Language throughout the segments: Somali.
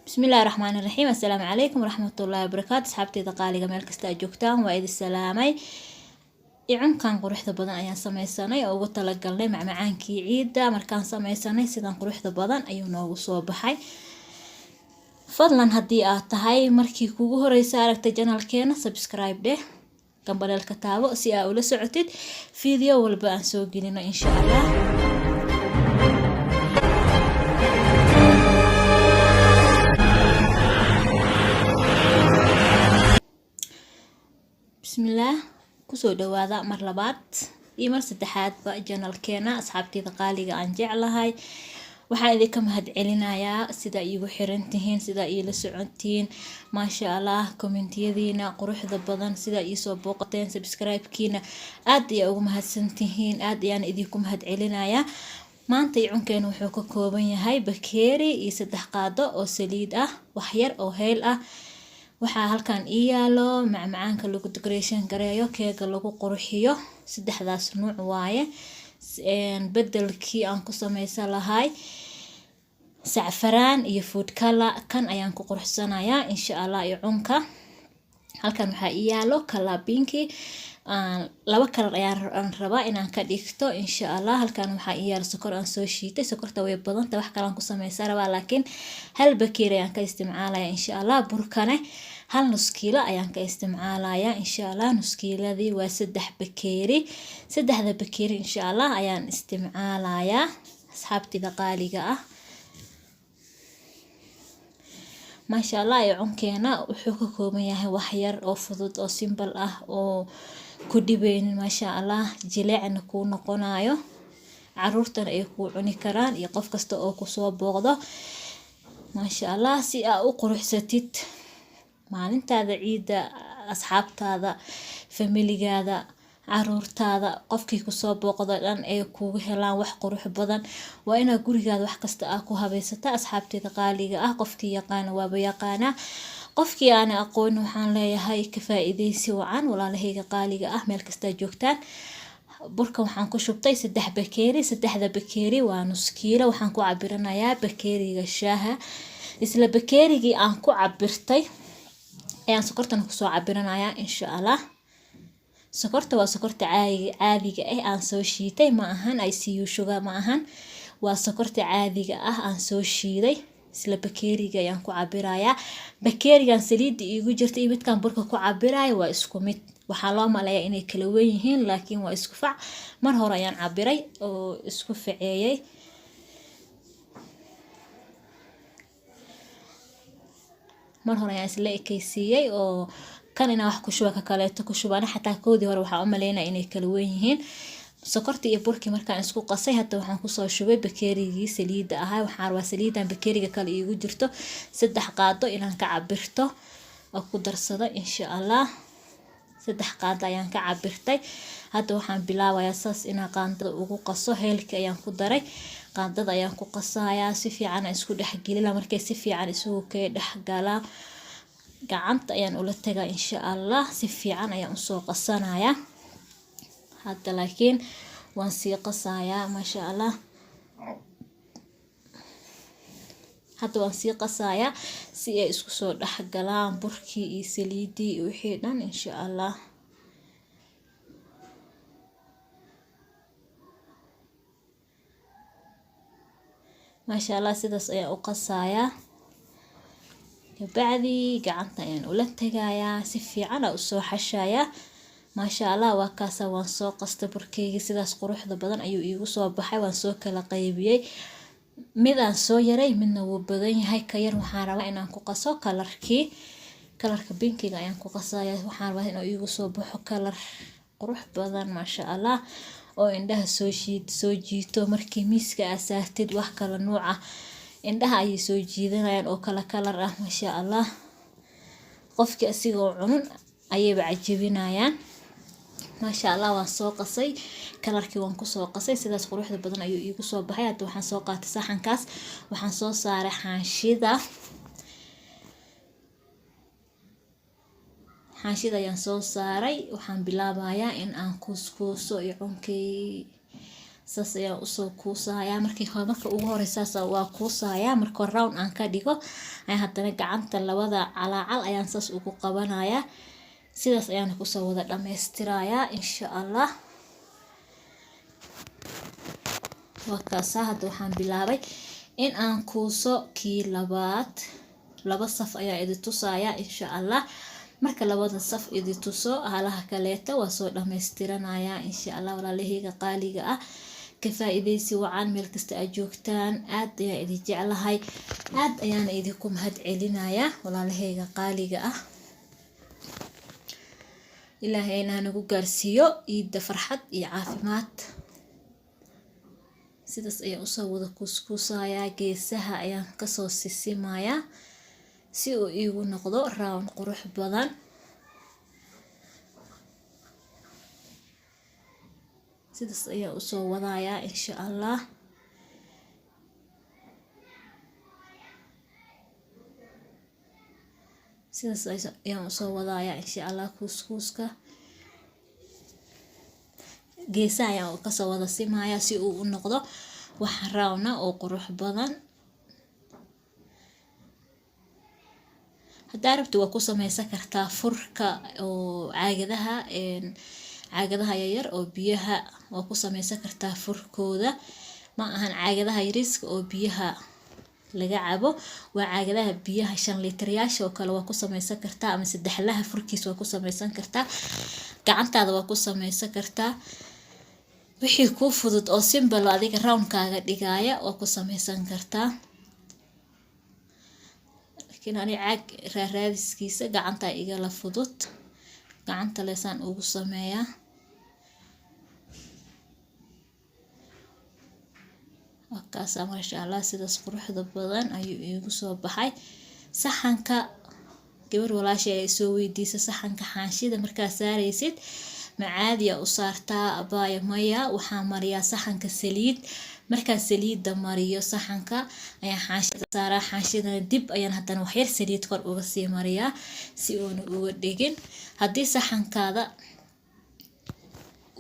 بسم الله الرحمن الرحيم. السلام عليكم ورحمة الله وبركاته. أصحابتي دقالي مeel kasta aad joogtaan waa idin salaamay. Icunkan quruxda badan ayaan sameysanay oo ugu talagalnay macmacaankii ciida markaan sameysanay sidaan quruxda badan ayuu noogu soo baxay. Fadlan haddii aad tahay markii kugu horeysa aragtay channelkeena subscribe dheh, gambaleelka taabo si aad ula socotid video walba aan soo gelino insha Allah. bismillaah kusoo dhawaada mar labaad iyo mar saddexaad ba channelkeena asxaabtayda qaaliga aan jeclahay. waxaan idinka mahadcelinayaa sida iigu xiran tihiin, sida iila socontiin, maasha Allah, commentiyadiina quruxda badan, sida ii soo booqateen, subscribe-kiina aad iyo ugu mahadsantihiin, aad ayaan idinku mahadcelinayaa. maanta icunkeena wuxuu ka kooban yahay bakeeri iyo 3 qaado oo saliid ah, wax yar oo heel ah. waxaa halkan ii yaalo macmacaanka lagu decoration gareeyo, keega lagu qurxiyo, 3daas nuuc waaye. bedelkii aan ku sameysan lahay sacfaraan iyo food color kan ayaan ku qurxsanayaa insha Allah icunka. halkan waxaa ii yaalo color pinki, 2 kalar ayaan rabaa inaan ka dhigto insha Allah. halkan waxaa ii yaalo sokor aan soo shiitay, sokorta way badanta, wax kale aan ku sameysan rabaa laakiin hal bakeeri ayaan ka isticmaalaya insha Allah. burkane hal nus kiilo ayaan ka isticmaalayaa insha Allah. nus kiiladii waa 3 bakeeri, 3da bakeeri insha Allah ayaan isticmaalayaa asxaabtida qaaliga ah. maasha Allah icunkeena wuxuu ka kooban yahay wax yar oo fudud oo simple ah oo ku dhibeynin, maasha Allah, jileecna ku noqonayo, caruurtana ay ku cuni karaan iyo qof kasta oo ku soo booqdo. maasha Allah, si aad u quruxsatid maalintaada ciida, asxaabtaada, familigaada, caruurtaada, qofkii ku soo booqdo dhan ay kugu helaan wax qurux badan. waa inaad gurigaada wax kasta aad ku habeysata asxaabteeda qaaliga ah. qofkii yaqaan waaba yaqaana, qofkii aan aqoon waxaan leeyahay ka faa'iideysi wacan walaalahayga qaaliga ah meel kasta joogtaan. burka waxaan ku shubtay 3 bakeeri, 3da bakeeri waa nus kiilo. waxaan ku cabiranayaa bakeeriga shaaha, isla bakeerigii aan ku cabirtay ayaan sokortana kusoo cabiranayaa insha Allah. sokorta waa sokorta caadiga ah aan soo shiitay, ma ahan ICU sugar, ma ahan, waa sokorta caadiga ah aan soo shiiday. isla bakeeriga ayaan ku cabirayaa. bakeerigan saliidda iigu jirta iyo midkaan burka ku cabirayo waa isku mid. waxaa loo maleeyaa inay kala weyn yihiin laakiin waa isku fac. mar hore ayaan cabiray oo isku faceeyay. mar hore ayaan isla ekaysiiyay oo kan inaan wax ku shuba ka kaleeto ku shubana, xataa koodii hore waxaa u maleynaa inay kala weyn yihiin. sokortii iyo burkii markaan isku qasay hadda waxaan kusoo shubay bakeerigii saliidda ahaa. waxaan rabaa saliidan bakeeriga kale iigu jirto 3 qaado inaan ka cabirto oo ku darsado insha Allah. 3 qaado ayaan ka cabirtay. hadda waxaan bilaabayaa saas inaan qaandada ugu qaso. heelkii ayaan ku daray, qaandada ayaan ku qasayaa, si fiican isku dhexgelina. markay si fiican isugu kay dhexgalaa gacanta ayaan ula tagaa insha Allah. si fiican ayaan usoo qasanayaa. hadda laakiin waan sii qasayaa, maasha Allah. hadda waan sii qasayaa si ay isku soo dhexgalaan burkii iyo saliidii iyo wixii dhan insha Allah. maasha Allah, sidaas ayaan u qasayaa. kabacdi gacanta ayaan ula tagayaa, si fiican aan usoo xashayaa. maasha Allah, waa kaasa waan soo qastay burkeyga, sidaas quruxda badan ayuu iigu soo baxay. waan soo kala qaybiyay, mid aan soo yaray midna wuu badan yahay. ka yar waxaan rabaa inaan ku qaso kalarka pinkiga ayaan ku qasayaa. waxaan rabaa inuu iigu soo baxo kalar qurux badan, maasha Allah, oo indhaha soo jiito. markii miiska aad saartid wax kala nuuc ah indhaha ayay soo jiidanayaan oo kala kalar ah, maasha Allah. qofkii asigoo cunun ayayba cajabinayaan. maasha Allah, waan soo qasay kalarkii, waan ku soo qasay, sidaas quruxda badan ayuu iigu soo baxay. hadda waxaan soo qaatay saxankaas, waxaan soo saaray xaanshida ayaan soo saaray. waxaan bilaabayaa in aan kuskuuso icunkay saas ayaan usoo kuusayaa. marka ugu horeysa waa kuusayaa. marka round aan ka dhigo ayaan haddana gacanta labada calaacal ayaan saas ugu qabanayaa. sidaas ayaan kusoo wada dhammaystirayaa insha Allah. wakaasa hadda waxaan bilaabay in aan kuuso kii labaad. laba saf ayaa idin tusayaa insha Allah. marka labada saf idin tuso halaha kaleeta waa soo dhammaystiranayaa insha Allah. walaalahayga qaaliga ah ka faa'iideysi wacan meel kasta aad joogtaan. aad ayaan idin jeclahay, aad ayaan idinku mahad celinayaa walaalahayga qaaliga ah. ilaahayna nagu gaarsiiyo ciida farxad iyo caafimaad. sidaas ayaan usoo wada kuuskuusayaa. geesaha ayaan kasoo sisimayaa si uu iigu noqdo round qurux badan. sidaas ayaan usoo wadayaa insha Allah. sidaas ayaan usoo wadayaa insha Allah. kuuskuuska geesaha ayaan kasoo wada simayaa si uu u noqdo wax round oo qurux badan. haddaa rabto waa ku sameysan kartaa furka oo caagadaha yaryar oo biyaha waa ku sameysan kartaa furkooda. ma ahan caagadaha yariiska oo biyaha laga cabo, waa caagadaha biyaha 5 litiryaasha oo kale waa ku sameysan kartaa, ama 3 furkiis waa ku sameysan kartaa. gacantaada waa ku sameysan kartaa. wixii ku fudud oo simple adiga round kaaga dhigaya waa ku sameysan kartaa. ani caag raadiskiisa gacanta igala fudud. gacanta leesaan ugu sameeyaa. wakaas masha Allah. sidaas quruxda badan ayuu iigu soo baxay. saxanka gabar walaashay ay soo weydiisay saxanka xaanshida markaa saaraysid macaadiya u saartaa abaaya maya. waxaa mariyaa saxanka saliid. markaa saliida mariyo saxanka ayaan xaanshida saaraa. xaanshidana dib ayaan haddana waxyar saliid kor uga sii mariyaa si uuna uga dhegin. haddii saxankaada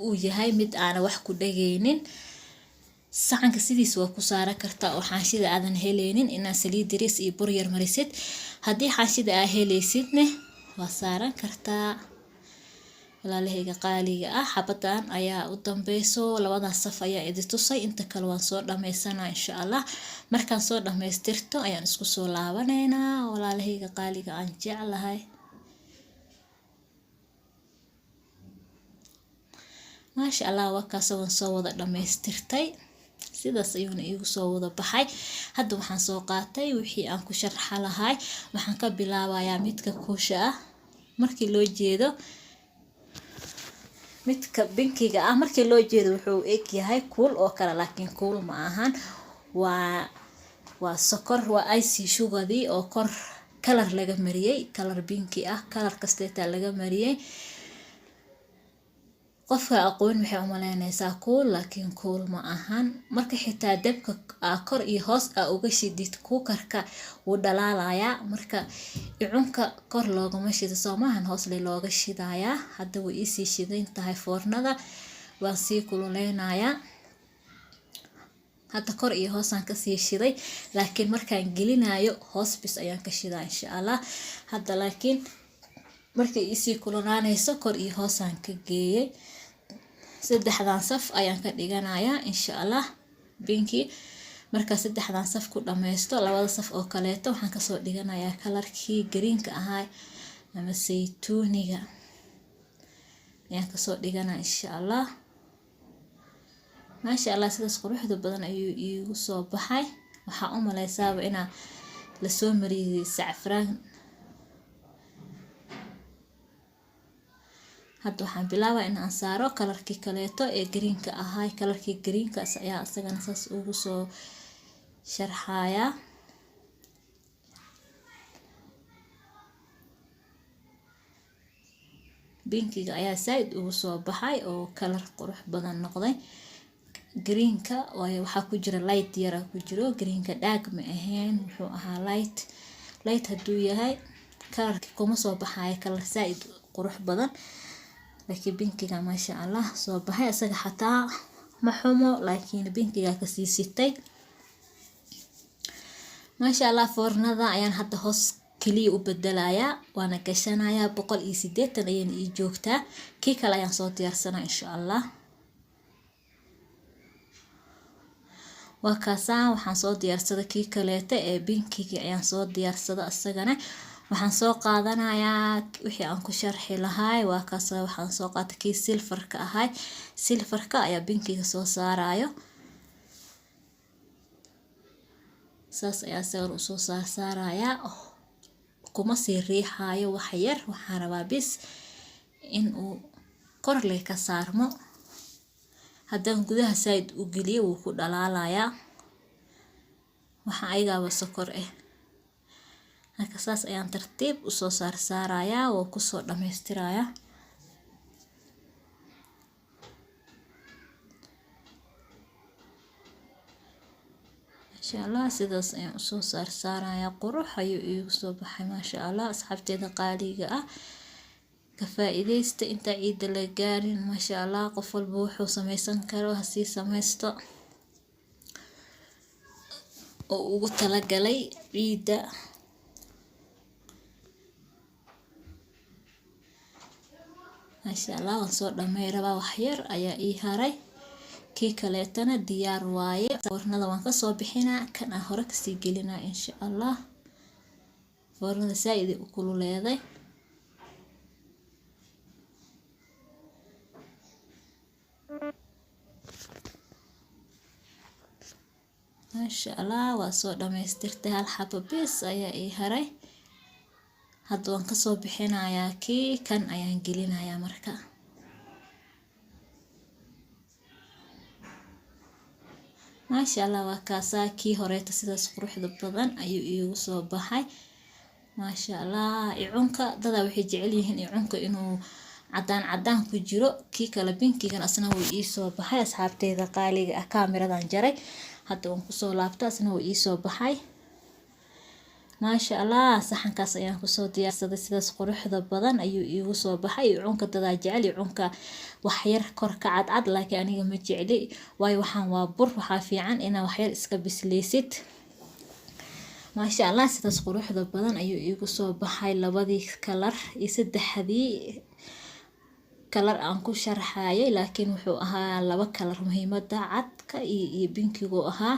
uu yahay mid aana wax ku dhagaynin, saxanka sidiis waa ku saaran kartaa oo xaanshida aadan heleynin inaad saliid diris iyo bur yar marisid. haddii xaanshida aa heleysidne waa saaran kartaa. walaalahayga qaaliga ah xabadan ayaa u dambeyso. labadaas saf ayaa idin tusay. inta kale waan soo dhammaysanaa insha Allah. markaan soo dhammaystirto ayaan isku soo laabanaynaa walaalahayga qaaliga aan jeclahay. maasha Allah. wakaas waan soo wada dhammaystirtay. sidaas ayuuna iigu soo wada baxay. hadda waxaan soo qaatay wixii aan ku sharxa lahay. waxaan ka bilaabayaa midka kuusha ah. markii loo jeedo midka binkiga ah markii loo jeedo wuxuu eg yahay kuul oo kale, laakiin kuul ma ahan. waa sokor, waa ice sugardi oo kor kalar laga mariyay, kalar binki ah, kalar kasteeta laga mariyay. qofka aqoon waxay u maleynaysaa kuul, laakiin kuul ma ahan. marka xitaa dabka kor iyo hoos uga shidid kuukarka wuu dhalaalayaa. marka icunka kor loogama shido soomahan, hoos looga shidayaa. hadda way isii shidan tahay foornada, waan sii kululeynayaa. hadda kor iyo hoosaan kasii shiday, laakiin markaan gelinayo hoos bis ayaan ka shidaa insha Allah. hadda laakiin markay isii kululaanayso kor iyo hoosaan ka geeyay. 3 saf ayaan ka dhiganayaa insha Allah binki. marka 3 saf ku dhameysto, labada saf oo kaleeto waxaan kasoo dhiganayaa kalarkii greenka ahaa ama saytuuniga ayaan kasoo dhiganaa insha Allah. maasha Allah. sidaas quruxda badan ayuu iigu soo baxay. waxaa u maleysaaba inaa lasoo mariyay sacfraan. hadda waxaan bilaabaa in aan saaro kalarkii kaleeto ee greenka ahaa. kalarkii greenkaas ayaa asagana saas ugu soo sharxayaa. binkiga ayaa saaid ugu soo baxay oo kalar qurux badan noqday. greenka waxaa ku jira light yara ku jiro. greenka dhaag ma ahayn, wuxuu ahaa light haduu yahay kalarka kuma soo baxayo kalar saaid qurux badan. laakiin binkiga maasha Allah soo baxay. asaga xataa ma xumo laakiin binkiga ka sii sitay. maasha Allah foornada ayaan hadda hoos kaliya u bedelayaa waana gashanayaa 180 ayaan ii joogtaa. kii kale ayaan soo diyaarsanaa insha Allah. وكاسان waxaan soo diyaarsaday kii kaleete ee binkiga ayaan soo diyaarsaday asagana waxaan soo qaadanayaa wixii aan ku sharxi lahaay waa kaas waxaan soo qaatay kii silfarka ahay silfarka ayaa binkiga soo saarayo saas ayaa sawir u soo saaraya kuma sii riixayo wax yar waxaan rabaa bis in uu kor leh ka saarmo haddaan gudaha saaid u geliyo wuu ku dhalaalayaa waxa aygaaba sokor marka saas ayaan tartiib u soo saarayaa oo ku soo dhameystirayaa insha Allah sidaas ayaan u soo saarayaa qurux ayuu igu soo baxay maasha Allah asxaabteeda qaaliga ah ka faa'iideysta inta ciid la gaarin maasha Allah qof walba wuxuu sameysan karo hasii sameysto oo ugu tala galay ciida maasha Allah waan soo dhameeyay wax yar ayaa ii haray kii kaleetana diyaar waaye foornada waan ka soo bixinaa kan aan hore ka sii gelinaa insha Allah foornada saaid u kululeeday maasha Allah waa soo dhameystirtay hal xabo bis ayaa ii haray hadda waan ka soo bixinayaa kii kan ayaan gelinayaa marka maasha Allah waa kaasa kii horeeta sidaas quruxda badan ayuu iigu soo baxay maasha Allah icunka dada waxay jecel yihiin icunka inuu cadaan ku jiro kii kala binkigan asna wuu ii soo baxay asxaabteeda qaaliga ah kaamiradan jaray hadda waan ku soo laabtay asna wuu ii soo baxay maasha Allah saxankaas ayaan ku soo diyaarsaday sidaas quruxda badan ayuu iigu soo baxay icunka dada jecel icunka wax yar kor ka cadcad laakiin aniga ma jecli waayo waxaan waa bur waxa fiican in wax yar iska bisleysid maasha Allah sidaas quruxda badan ayuu iigu soo baxay labadii kalar iyo saddexdii kalar aan ku sharxayay laakiin wuxuu ahaa laba kalar muhiimada cadka iyo binkigu ahaa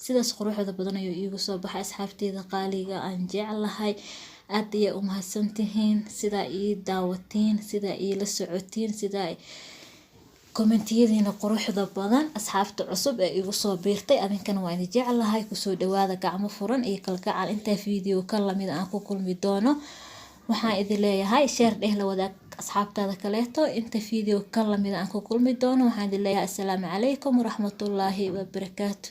sidaas quruxda badan ayuu iigu soo baxay asxaabteeda qaaliga aan jeclahay aad iyo u mahadsantihiin sida ii daawatiin sida ii la socotiin sida kommentiyadiina quruxda badan asxaabta cusub ee igu soo biirtay adinkana waan jeclahay ku soo dhawaada gacmo furan iyo kalgacal inta video kan lamid aan ku kulmi doono waxaan idin leeyahay share dheh la wadaag asxaabtaada kaleeto inta video kan lamid aan ku kulmi doono waxaan idin leeyahay assalaamu calaykum waraxmatullaahi wabarakaatuh